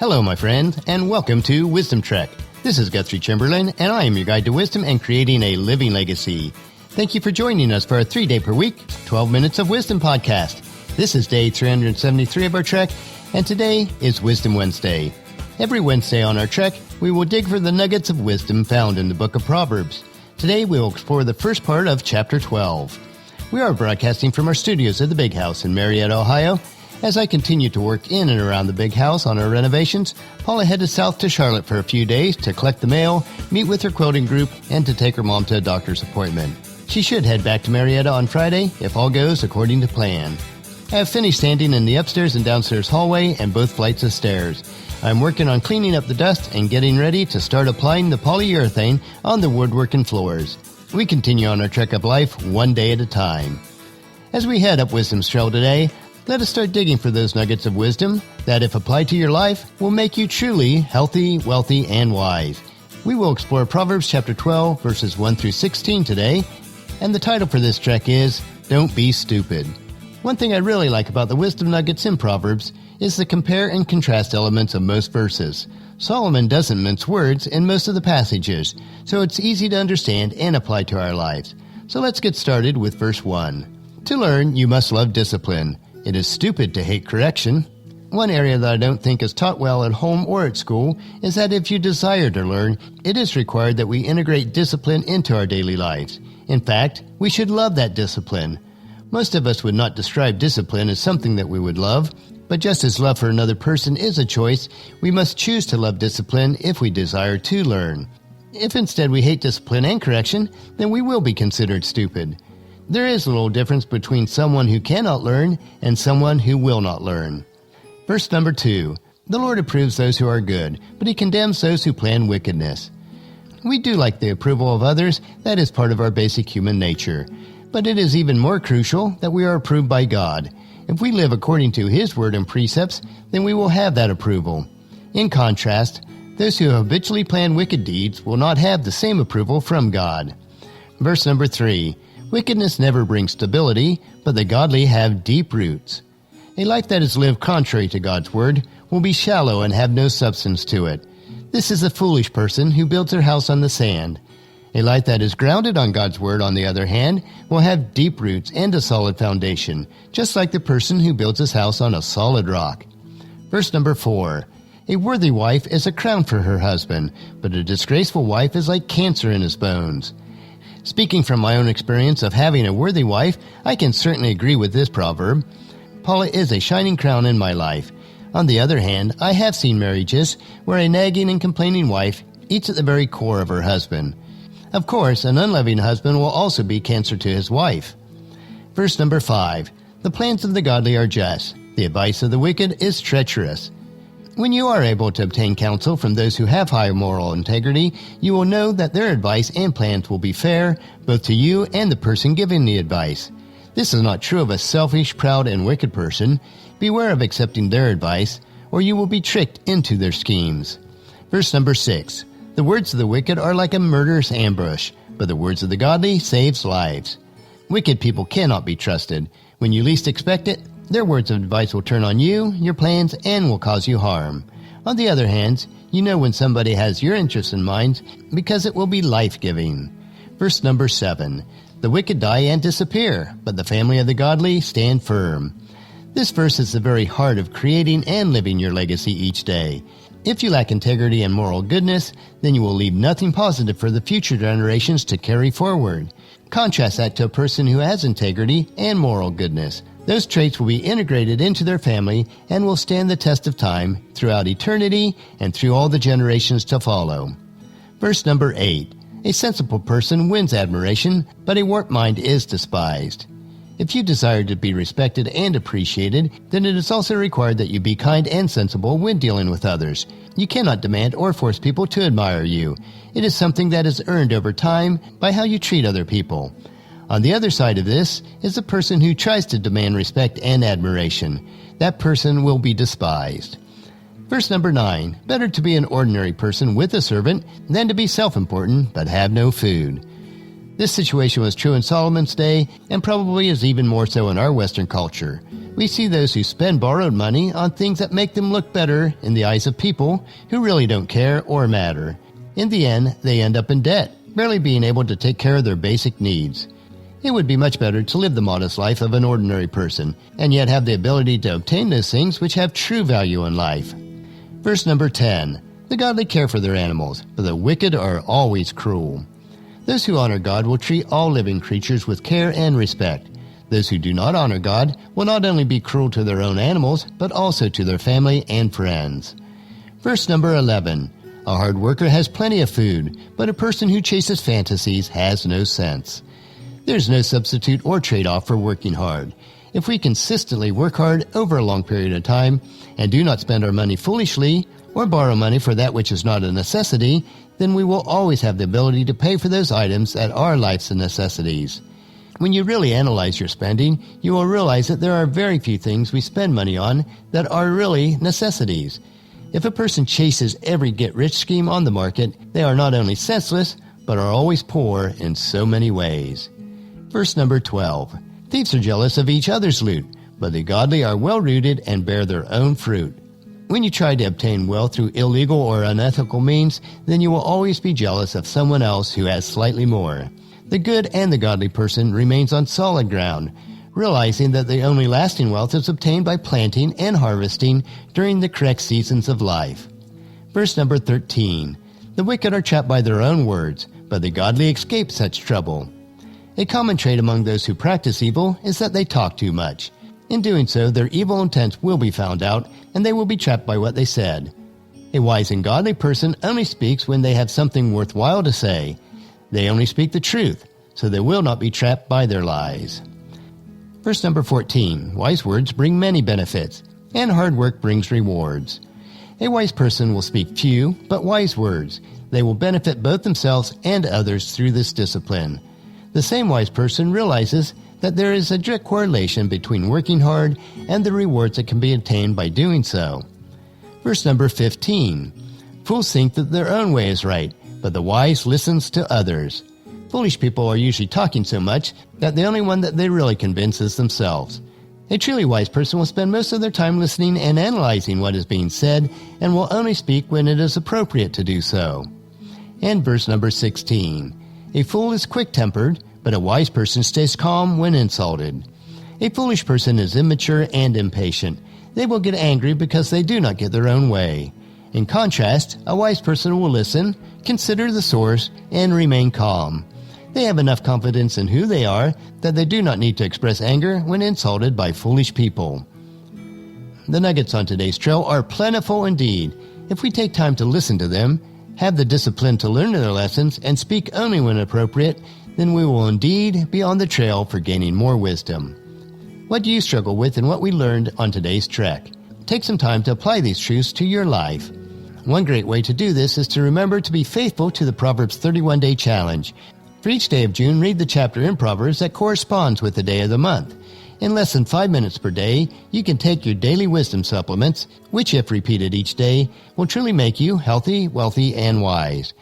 Hello, my friend, and welcome to Wisdom Trek. This is Guthrie Chamberlain, and I am your guide to wisdom and creating a living legacy. Thank you for joining us for our 3-day per week, 12 Minutes of Wisdom podcast. This is day 373 of our trek, and today is Wisdom Wednesday. Every Wednesday on our trek, we will dig for the nuggets of wisdom found in the book of Proverbs. Today, we will explore the first part of chapter 12. We are broadcasting from our studios at the Big House in Marietta, Ohio. As I continue to work in and around the Big House on our renovations, Paula headed south to Charlotte for a few days to collect the mail, meet with her quilting group, and to take her mom to a doctor's appointment. She should head back to Marietta on Friday if all goes according to plan. I have finished sanding in the upstairs and downstairs hallway and both flights of stairs. I'm working on cleaning up the dust and getting ready to start applying the polyurethane on the woodwork and floors. We continue on our trek of life one day at a time. As we head up Wisdom's Trail today, let us start digging for those nuggets of wisdom that, if applied to your life, will make you truly healthy, wealthy, and wise. We will explore Proverbs chapter 12, verses 1 through 16 today, and the title for this trek is, Don't Be Stupid. One thing I really like about the wisdom nuggets in Proverbs is the compare and contrast elements of most verses. Solomon doesn't mince words in most of the passages, so it's easy to understand and apply to our lives. So let's get started with verse 1. To learn, you must love discipline. It is stupid to hate correction. One area that I don't think is taught well at home or at school is that if you desire to learn, it is required that we integrate discipline into our daily lives. In fact, we should love that discipline. Most of us would not describe discipline as something that we would love, but just as love for another person is a choice, we must choose to love discipline if we desire to learn. If instead we hate discipline and correction, then we will be considered stupid. There is a little difference between someone who cannot learn and someone who will not learn. Verse number 2. The Lord approves those who are good, but he condemns those who plan wickedness. We do like the approval of others. That is part of our basic human nature. But it is even more crucial that we are approved by God. If we live according to his word and precepts, then we will have that approval. In contrast, those who habitually plan wicked deeds will not have the same approval from God. Verse number 3. Wickedness never brings stability, but the godly have deep roots. A life that is lived contrary to God's word will be shallow and have no substance to it. This is a foolish person who builds their house on the sand. A life that is grounded on God's word, on the other hand, will have deep roots and a solid foundation, just like the person who builds his house on a solid rock. Verse number 4. A worthy wife is a crown for her husband, but a disgraceful wife is like cancer in his bones. Speaking from my own experience of having a worthy wife, I can certainly agree with this proverb. Paula is a shining crown in my life. On the other hand, I have seen marriages where a nagging and complaining wife eats at the very core of her husband. Of course, an unloving husband will also be cancer to his wife. Verse number 5. The plans of the godly are just. The advice of the wicked is treacherous. When you are able to obtain counsel from those who have high moral integrity, you will know that their advice and plans will be fair, both to you and the person giving the advice. This is not true of a selfish, proud, and wicked person. Beware of accepting their advice, or you will be tricked into their schemes. Verse number 6. The words of the wicked are like a murderous ambush, but the words of the godly saves lives. Wicked people cannot be trusted. When you least expect it, their words of advice will turn on you, your plans, and will cause you harm. On the other hand, you know when somebody has your interests in mind because it will be life-giving. Verse number 7. The wicked die and disappear, but the family of the godly stand firm. This verse is the very heart of creating and living your legacy each day. If you lack integrity and moral goodness, then you will leave nothing positive for the future generations to carry forward. Contrast that to a person who has integrity and moral goodness. Those traits will be integrated into their family and will stand the test of time throughout eternity and through all the generations to follow. Verse number 8. A sensible person wins admiration, but a warped mind is despised. If you desire to be respected and appreciated, then it is also required that you be kind and sensible when dealing with others. You cannot demand or force people to admire you. It is something that is earned over time by how you treat other people. On the other side of this is the person who tries to demand respect and admiration. That person will be despised. Verse number 9. Better to be an ordinary person with a servant than to be self-important but have no food. This situation was true in Solomon's day and probably is even more so in our Western culture. We see those who spend borrowed money on things that make them look better in the eyes of people who really don't care or matter. In the end, they end up in debt, barely being able to take care of their basic needs. It would be much better to live the modest life of an ordinary person, and yet have the ability to obtain those things which have true value in life. Verse number 10. The godly care for their animals, but the wicked are always cruel. Those who honor God will treat all living creatures with care and respect. Those who do not honor God will not only be cruel to their own animals, but also to their family and friends. Verse number 11. A hard worker has plenty of food, but a person who chases fantasies has no sense. There's no substitute or trade-off for working hard. If we consistently work hard over a long period of time and do not spend our money foolishly or borrow money for that which is not a necessity, then we will always have the ability to pay for those items that are life's necessities. When you really analyze your spending, you will realize that there are very few things we spend money on that are really necessities. If a person chases every get-rich scheme on the market, they are not only senseless, but are always poor in so many ways. Verse number 12. Thieves are jealous of each other's loot, but the godly are well-rooted and bear their own fruit. When you try to obtain wealth through illegal or unethical means, then you will always be jealous of someone else who has slightly more. The good and the godly person remains on solid ground, realizing that the only lasting wealth is obtained by planting and harvesting during the correct seasons of life. Verse number 13. The wicked are trapped by their own words, but the godly escape such trouble. A common trait among those who practice evil is that they talk too much. In doing so, their evil intent will be found out, and they will be trapped by what they said. A wise and godly person only speaks when they have something worthwhile to say. They only speak the truth, so they will not be trapped by their lies. Verse number 14. Wise words bring many benefits, and hard work brings rewards. A wise person will speak few, but wise words. They will benefit both themselves and others through this discipline. The same wise person realizes that there is a direct correlation between working hard and the rewards that can be obtained by doing so. Verse number 15. Fools think that their own way is right, but the wise listens to others. Foolish people are usually talking so much that the only one that they really convince is themselves. A truly wise person will spend most of their time listening and analyzing what is being said and will only speak when it is appropriate to do so. And verse number 16. A fool is quick-tempered, but a wise person stays calm when insulted. A foolish person is immature and impatient. They will get angry because they do not get their own way. In contrast, a wise person will listen, consider the source, and remain calm. They have enough confidence in who they are that they do not need to express anger when insulted by foolish people. The nuggets on today's trail are plentiful indeed. If we take time to listen to them, have the discipline to learn their lessons, and speak only when appropriate, then we will indeed be on the trail for gaining more wisdom. What do you struggle with in what we learned on today's trek? Take some time to apply these truths to your life. One great way to do this is to remember to be faithful to the Proverbs 31-day challenge. For each day of June, read the chapter in Proverbs that corresponds with the day of the month. In less than 5 minutes per day, you can take your daily wisdom supplements, which, if repeated each day, will truly make you healthy, wealthy, and wise.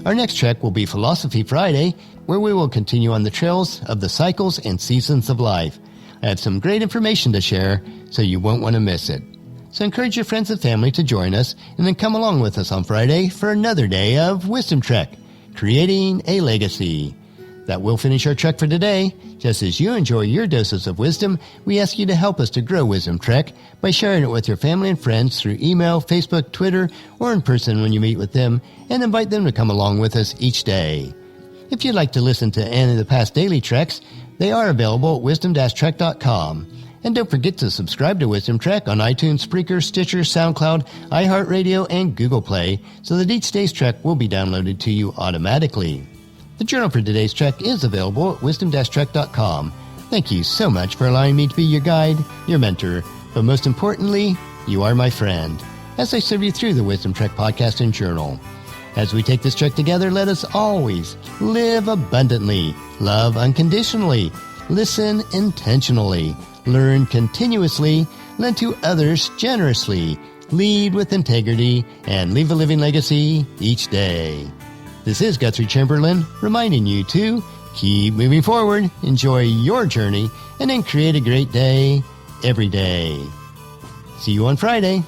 Our next trek will be Philosophy Friday, where we will continue on the trails of the cycles and seasons of life. I have some great information to share, so you won't want to miss it. So encourage your friends and family to join us, and then come along with us on Friday for another day of Wisdom Trek, creating a legacy. That will finish our trek for today. Just as you enjoy your doses of wisdom, we ask you to help us to grow Wisdom Trek by sharing it with your family and friends through email, Facebook, Twitter, or in person when you meet with them, and invite them to come along with us each day. If you'd like to listen to any of the past daily treks, they are available at wisdom-trek.com. And don't forget to subscribe to Wisdom Trek on iTunes, Spreaker, Stitcher, SoundCloud, iHeartRadio, and Google Play so that each day's trek will be downloaded to you automatically. The journal for today's trek is available at wisdom-trek.com. Thank you so much for allowing me to be your guide, your mentor, but most importantly, you are my friend, as I serve you through the Wisdom Trek podcast and journal. As we take this trek together, let us always live abundantly, love unconditionally, listen intentionally, learn continuously, lend to others generously, lead with integrity, and leave a living legacy each day. This is Guthrie Chamberlain reminding you to keep moving forward, enjoy your journey, and then create a great day every day. See you on Friday.